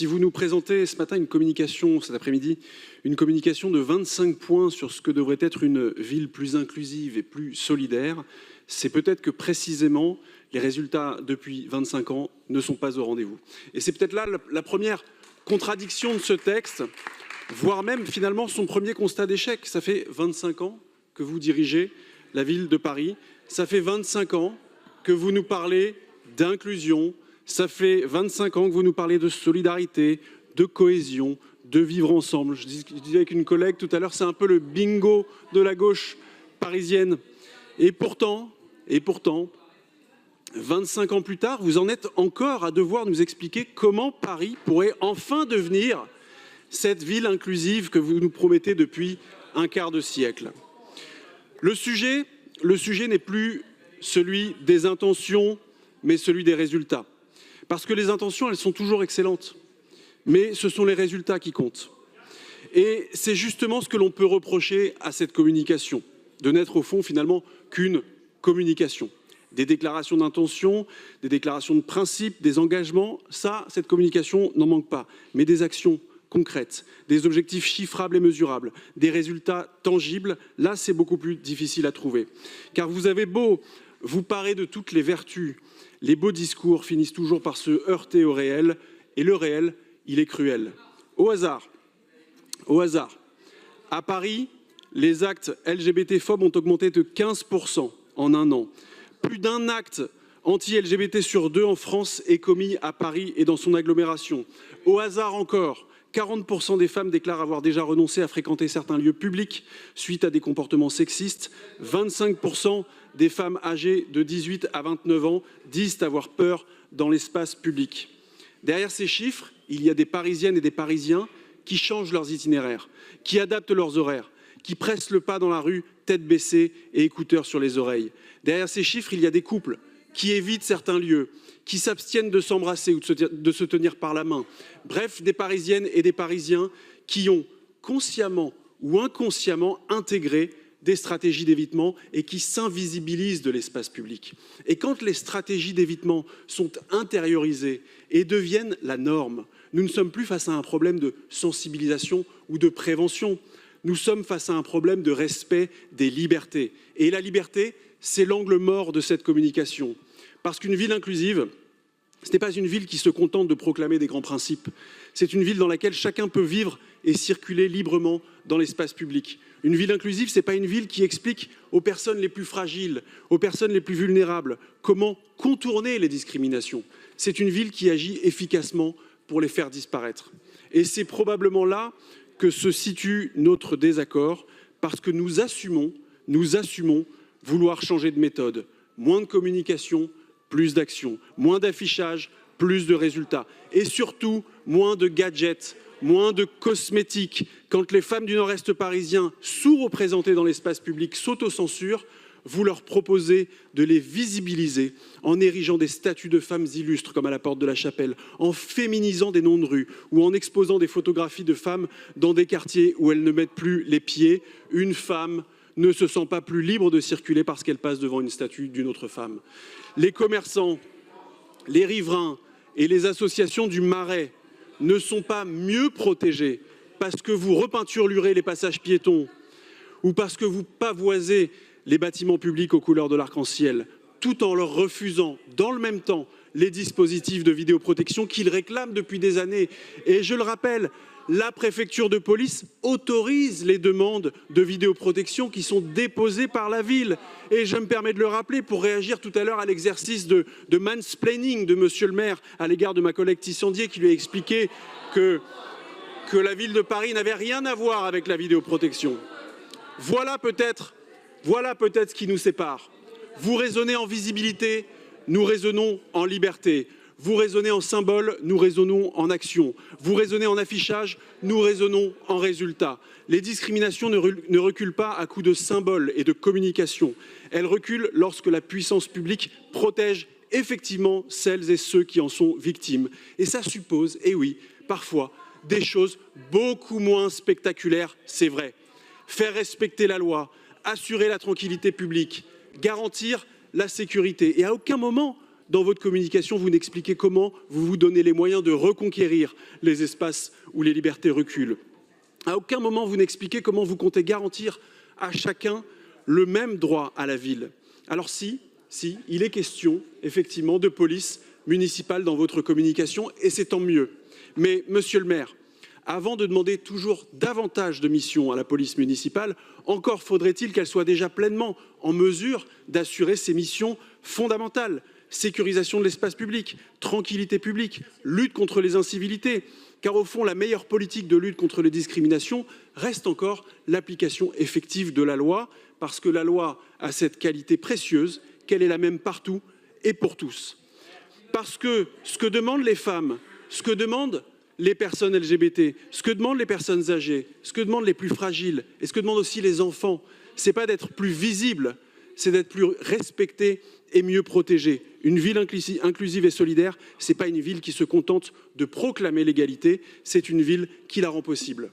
si vous nous présentez ce matin une communication, cet après-midi, une communication de 25 points sur ce que devrait être une ville plus inclusive et plus solidaire, c'est peut-être que précisément les résultats depuis 25 ans ne sont pas au rendez-vous. Et c'est peut-être là la première contradiction de ce texte, voire même finalement son premier constat d'échec. Ça fait 25 ans que vous dirigez la ville de Paris, ça fait 25 ans que vous nous parlez d'inclusion, ça fait 25 ans que vous nous parlez de solidarité, de cohésion, de vivre ensemble. Je disais avec une collègue tout à l'heure, c'est un peu le bingo de la gauche parisienne. Et pourtant, 25 ans plus tard, vous en êtes encore à devoir nous expliquer comment Paris pourrait enfin devenir cette ville inclusive que vous nous promettez depuis un quart de siècle. Le sujet n'est plus celui des intentions, mais celui des résultats. Parce que les intentions, elles sont toujours excellentes, mais ce sont les résultats qui comptent. Et c'est justement ce que l'on peut reprocher à cette communication, de n'être au fond finalement qu'une communication. Des déclarations d'intention, des déclarations de principe, des engagements, ça, cette communication n'en manque pas, mais des actions concrètes, des objectifs chiffrables et mesurables, des résultats tangibles, là c'est beaucoup plus difficile à trouver. Car vous avez beau vous parer de toutes les vertus, les beaux discours finissent toujours par se heurter au réel, et le réel, il est cruel. Au hasard, à Paris, les actes LGBT-phobes ont augmenté de 15% en un an. Plus d'un acte anti-LGBT sur deux en France est commis à Paris et dans son agglomération. Au hasard encore, 40% des femmes déclarent avoir déjà renoncé à fréquenter certains lieux publics suite à des comportements sexistes. 25% des femmes âgées de 18 à 29 ans disent avoir peur dans l'espace public. Derrière ces chiffres, il y a des Parisiennes et des Parisiens qui changent leurs itinéraires, qui adaptent leurs horaires, qui pressent le pas dans la rue, tête baissée et écouteurs sur les oreilles. Derrière ces chiffres, il y a des couples qui évitent certains lieux, qui s'abstiennent de s'embrasser ou de se tenir par la main. Bref, des Parisiennes et des Parisiens qui ont consciemment ou inconsciemment intégré des stratégies d'évitement et qui s'invisibilisent de l'espace public. Et quand les stratégies d'évitement sont intériorisées et deviennent la norme, nous ne sommes plus face à un problème de sensibilisation ou de prévention. Nous sommes face à un problème de respect des libertés. Et la liberté, c'est l'angle mort de cette communication. Parce qu'une ville inclusive, ce n'est pas une ville qui se contente de proclamer des grands principes. C'est une ville dans laquelle chacun peut vivre et circuler librement dans l'espace public. Une ville inclusive, ce n'est pas une ville qui explique aux personnes les plus fragiles, aux personnes les plus vulnérables, comment contourner les discriminations. C'est une ville qui agit efficacement pour les faire disparaître. Et c'est probablement là que se situe notre désaccord, parce que nous assumons vouloir changer de méthode. Moins de communication, plus d'action. Moins d'affichage, plus de résultats. Et surtout, moins de gadgets, moins de cosmétiques. Quand les femmes du nord-est parisien, sous-représentées dans l'espace public, s'autocensurent, vous leur proposez de les visibiliser en érigeant des statues de femmes illustres comme à la porte de la Chapelle, en féminisant des noms de rue ou en exposant des photographies de femmes dans des quartiers où elles ne mettent plus les pieds. Une femme ne se sent pas plus libre de circuler parce qu'elle passe devant une statue d'une autre femme. Les commerçants, les riverains et les associations du Marais ne sont pas mieux protégés parce que vous repeinturlurez les passages piétons ou parce que vous pavoisez les bâtiments publics aux couleurs de l'arc-en-ciel, tout en leur refusant, dans le même temps, les dispositifs de vidéoprotection qu'ils réclament depuis des années. Et je le rappelle, la préfecture de police autorise les demandes de vidéoprotection qui sont déposées par la ville. Et je me permets de le rappeler pour réagir tout à l'heure à l'exercice de mansplaining de monsieur le maire à l'égard de ma collègue Tissandier qui lui a expliqué que la ville de Paris n'avait rien à voir avec la vidéoprotection. Voilà peut-être ce qui nous sépare. Vous raisonnez en visibilité, nous raisonnons en liberté. Vous raisonnez en symbole, nous raisonnons en action. Vous raisonnez en affichage, nous raisonnons en résultat. Les discriminations ne reculent pas à coups de symboles et de communication. Elles reculent lorsque la puissance publique protège effectivement celles et ceux qui en sont victimes. Et ça suppose, et oui, parfois, des choses beaucoup moins spectaculaires, c'est vrai. Faire respecter la loi, assurer la tranquillité publique, garantir la sécurité. Et à aucun moment, dans votre communication, vous n'expliquez comment vous vous donnez les moyens de reconquérir les espaces où les libertés reculent. À aucun moment, vous n'expliquez comment vous comptez garantir à chacun le même droit à la ville. Alors si, il est question, effectivement, de police municipale dans votre communication, et c'est tant mieux. Mais, monsieur le maire, avant de demander toujours davantage de missions à la police municipale, encore faudrait-il qu'elle soit déjà pleinement en mesure d'assurer ses missions fondamentales. Sécurisation de l'espace public, tranquillité publique, lutte contre les incivilités. Car au fond, la meilleure politique de lutte contre les discriminations reste encore l'application effective de la loi, parce que la loi a cette qualité précieuse qu'elle est la même partout et pour tous. Parce que ce que demandent les femmes, ce que demandent les personnes LGBT, ce que demandent les personnes âgées, ce que demandent les plus fragiles et ce que demandent aussi les enfants, c'est pas d'être plus visible, c'est d'être plus respecté et mieux protégé. Une ville inclusive et solidaire, c'est pas une ville qui se contente de proclamer l'égalité, c'est une ville qui la rend possible.